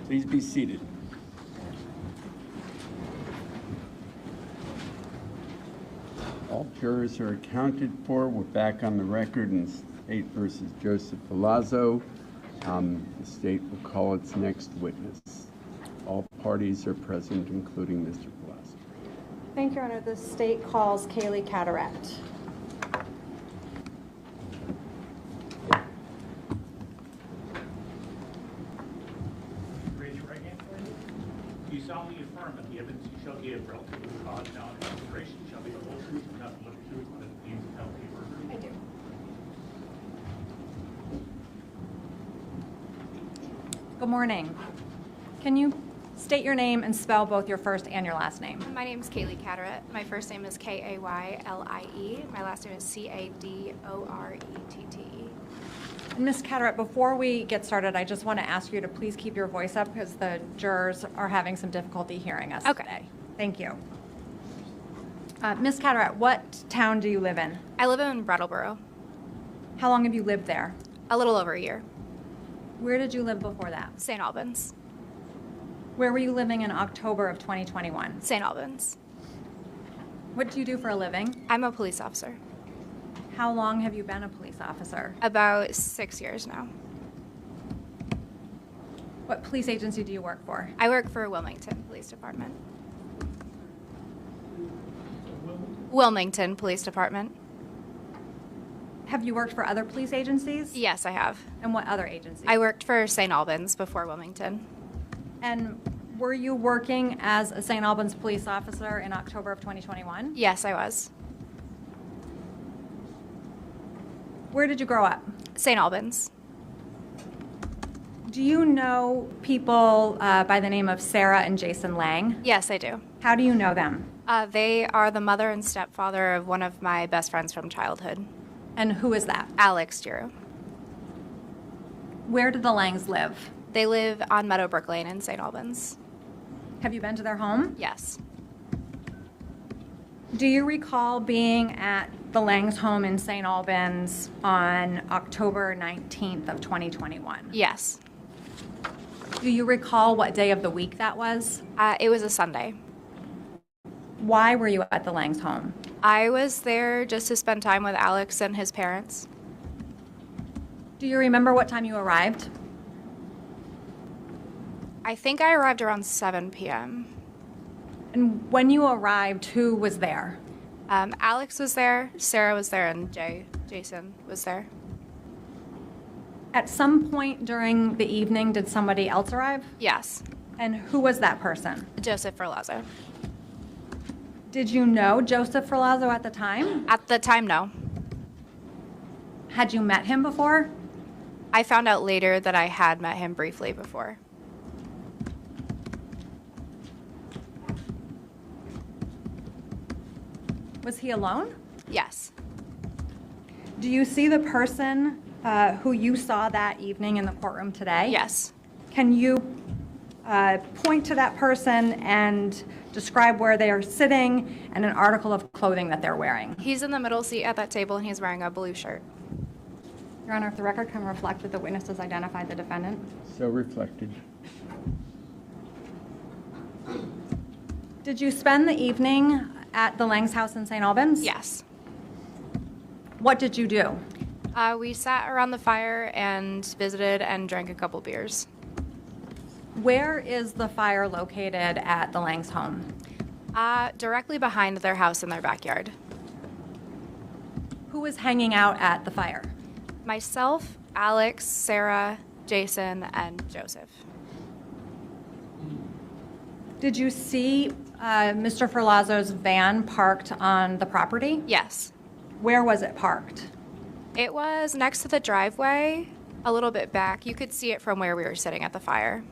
Please be seated. All jurors are accounted for. We're back on the record in State versus Joseph Ferlazzo. The state will call its next witness. All parties are present, including Mr. Ferlazzo. Thank you, Your Honor. The state calls Kaylee Carteret. Raise your right hand, please. Do you solemnly affirm that the evidence you shall give relative to the cause now in consideration shall be the whole truth and nothing but the truth, and that the deemed to tell the perjury? I do. Good morning. Can you state your name and spell both your first and your last name? My name is Kaylee Carteret. My first name is Kaylie. My last name is Cadorettte. And Ms. Carteret, before we get started, I just want to ask you to please keep your voice up because the jurors are having some difficulty hearing us today. Thank you. Ms. Carteret, what town do you live in? I live in Brattleboro. How long have you lived there? A little over a year. Where did you live before that? St. Albans. Where were you living in October of 2021? St. Albans. What do you do for a living? I'm a police officer. How long have you been a police officer? About 6 years now. What police agency do you work for? I work for Wilmington Police Department. Wilmington Police Department. Have you worked for other police agencies? Yes, I have. And what other agencies? I worked for St. Albans before Wilmington. And were you working as a St. Albans police officer in October of 2021? Yes, I was. Where did you grow up? St. Albans. Do you know people by the name of Sarah and Jason Lang? Yes, I do. How do you know them? They are the mother and stepfather of one of my best friends from childhood, And who is that? Alex Giroux. Where do the Langs live? They live on Meadowbrook Lane in St. Albans. Have you been to their home? Yes. Do you recall being at the Langs' home in St. Albans on October 19th of 2021? Yes. Do you recall what day of the week that was? It was a Sunday. Why were you at the Langs' home? I was there just to spend time with Alex and his parents. Do you remember what time you arrived? I think I arrived around 7 p.m. And when you arrived, who was there? Alex was there, Sarah was there, and Jason was there. At some point during the evening, did somebody else arrive? Yes. And who was that person? Joseph Ferlazzo. Did you know Joseph Ferlazzo at the time? At the time, no. Had you met him before? I found out later that I had met him briefly before. Was he alone? Yes. Do you see the person who you saw that evening in the courtroom today? Yes. Can you point to that person and describe where they are sitting and an article of clothing that they're wearing? He's in the middle seat at that table, and he's wearing a blue shirt. Your Honor, if the record can reflect that the witness has identified the defendant. So reflected. Did you spend the evening at the Langs house in St. Albans? Yes. What did you do? We sat around the fire and visited and drank a couple beers. Where is the fire located at the Langs home? Directly behind their house in their backyard. Who was hanging out at the fire? Myself, Alex, Sarah, Jason, and Joseph. Did you see Mr. Ferlazzo's van parked on the property? Yes. Where was it parked? It was next to the driveway, a little bit back. You could see it from where we were sitting at the fire.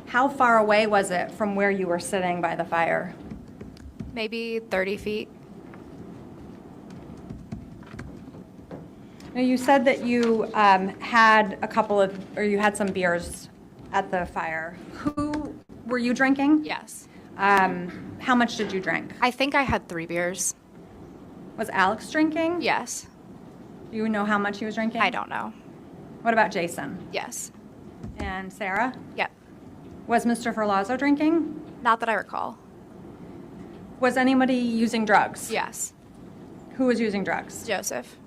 How far away was it from where you were sitting by the fire? Maybe 30 feet. Now, you said that you had you had some beers at the fire. Who were you drinking? Yes. How much did you drink? I think I had 3 beers. Was Alex drinking? Yes. Do you know how much he was drinking? I don't know. What about Jason? Yes. And Sarah? Yep. Was Mr. Ferlazzo drinking? Not that I recall. Was anybody using drugs? Yes. Who was using drugs? Joseph.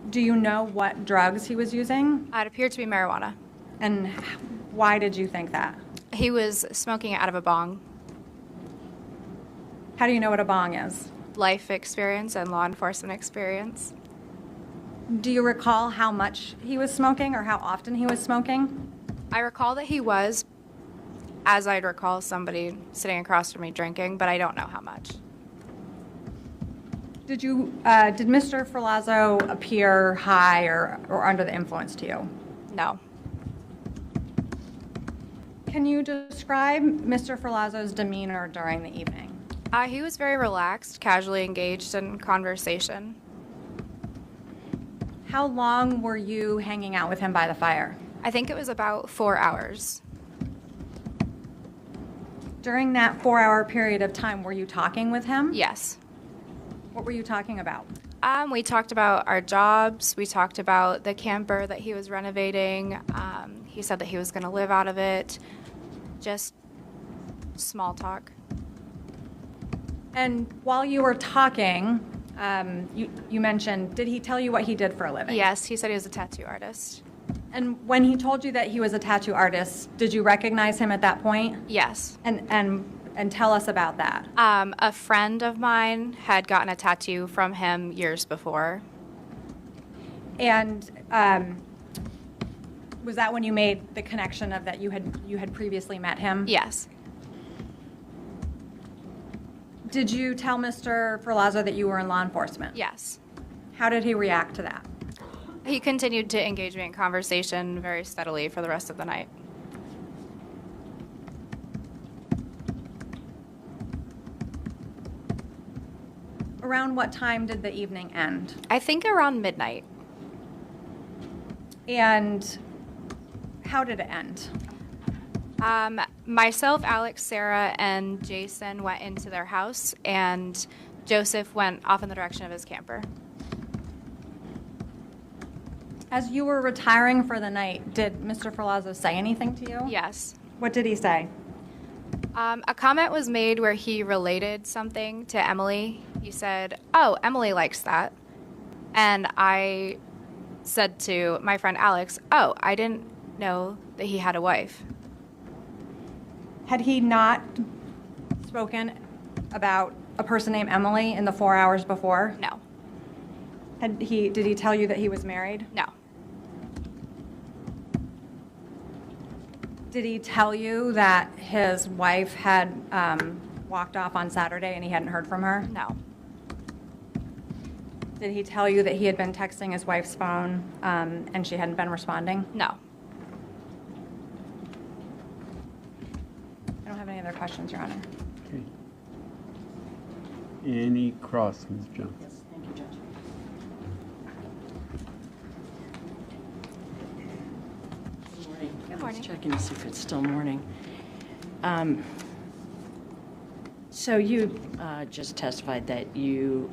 Do you know what drugs he was using? It appeared to be marijuana. And why did you think that? He was smoking it out of a bong. How do you know what a bong is? Life experience and law enforcement experience. Do you recall how much he was smoking or how often he was smoking? I recall that he was, as I'd recall somebody sitting across from me drinking, but I don't know how much. Did Mr. Ferlazzo appear high or under the influence to you? No. Can you describe Mr. Ferlazzo's demeanor during the evening? He was very relaxed, casually engaged in conversation. How long were you hanging out with him by the fire? I think it was about 4 hours. During that 4-hour period of time, were you talking with him? Yes. What were you talking about? We talked about our jobs. We talked about the camper that he was renovating. He said that he was going to live out of it. Just small talk. And while you were talking, you mentioned, did he tell you what he did for a living? Yes, he said he was a tattoo artist. And when he told you that he was a tattoo artist, did you recognize him at that point? Yes. And tell us about that. A friend of mine had gotten a tattoo from him years before. And was that when you made the connection of that you had previously met him? Yes. Did you tell Mr. Ferlazzo that you were in law enforcement? Yes. How did he react to that? He continued to engage me in conversation very steadily for the rest of the night. Around what time did the evening end? I think around midnight. And how did it end? Myself, Alex, Sarah, and Jason went into their house, and Joseph went off in the direction of his camper. As you were retiring for the night, did Mr. Ferlazzo say anything to you? Yes. What did he say? A comment was made where he related something to Emily. He said, "Oh, Emily likes that." And I said to my friend Alex, "Oh, I didn't know that he had a wife." Had he not spoken about a person named Emily in the 4 hours before? No. Did he tell you that he was married? No. Did he tell you that his wife had walked off on Saturday and he hadn't heard from her? No. Did he tell you that he had been texting his wife's phone and she hadn't been responding? No. I don't have any other questions, Your Honor. Okay. Any cross, Ms. Jones? Yes, thank you, Judge. Good morning. Good morning. I was checking to see if it's still morning. So you just testified that you,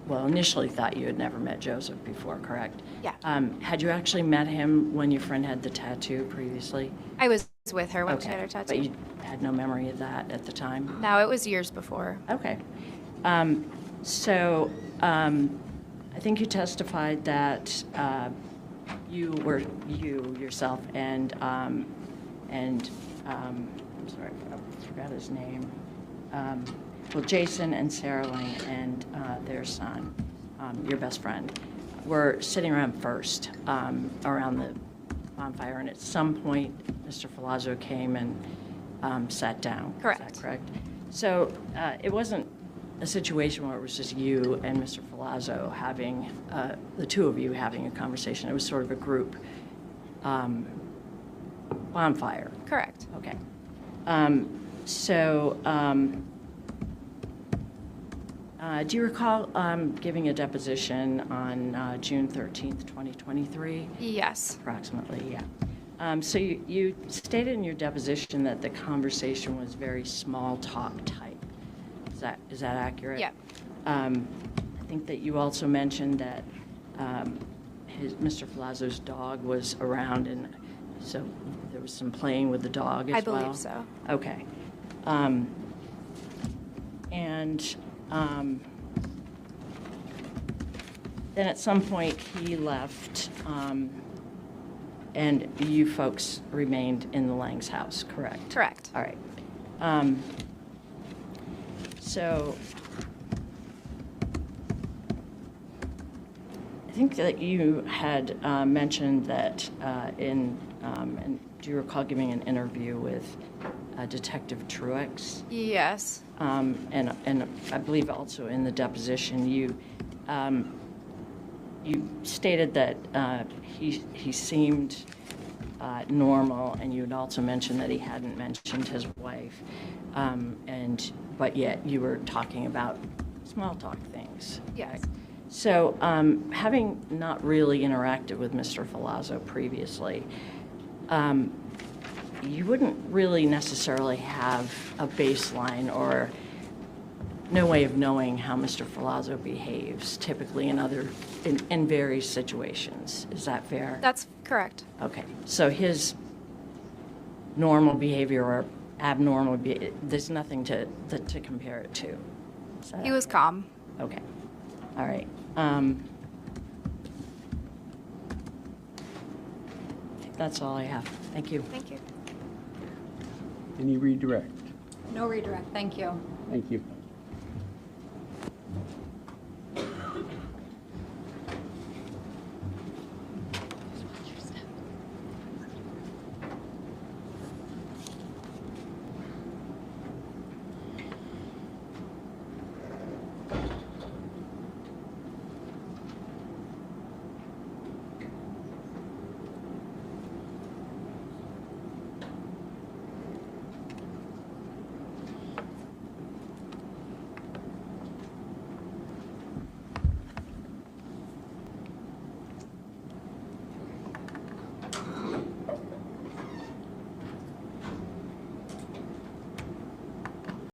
initially thought you had never met Joseph before, correct? Yeah. Had you actually met him when your friend had the tattoo previously? I was with her when she Okay, had her tattoo. but you had no memory of that at the time? No, it was years before. Okay. I think you testified that you yourself and I'm sorry, I forgot his name. Jason and Sarah Lang and their son, your best friend, were sitting around first around the bonfire, and at some point, Mr. Ferlazzo came and sat down. Correct. Is that correct? So it wasn't a situation where it was just you and Mr. Ferlazzo having, the two of you having a conversation. It was sort of a group bonfire. Correct. Okay. Do you recall giving a deposition on June 13th, 2023? Yes. Approximately, yeah. So you stated in your deposition that the conversation was very small talk type. Is that accurate? Yeah. I think that you also mentioned that Mr. Ferlazzo's dog was around, and So there was some playing with the dog as well? I believe so. Okay. And then at some point he left, and you folks remained in the Lang's house, correct? Correct. All right. So I think that you had mentioned that and do you recall giving an interview with Detective Truex? Yes. And I believe also in the deposition, you stated that he seemed normal, and you had also mentioned that he hadn't mentioned his wife, but yet you were talking about small talk things. Yes. So, having not really interacted with Mr. Ferlazzo previously, you wouldn't really necessarily have a baseline or no way of knowing how Mr. Ferlazzo behaves typically in various situations. Is that fair? That's correct. Okay. So his normal behavior or abnormal behavior, there's nothing to compare it to. He was calm. Okay. All right. I think that's all I have. Thank you. Thank you. Any redirect? No redirect, thank you. Thank you.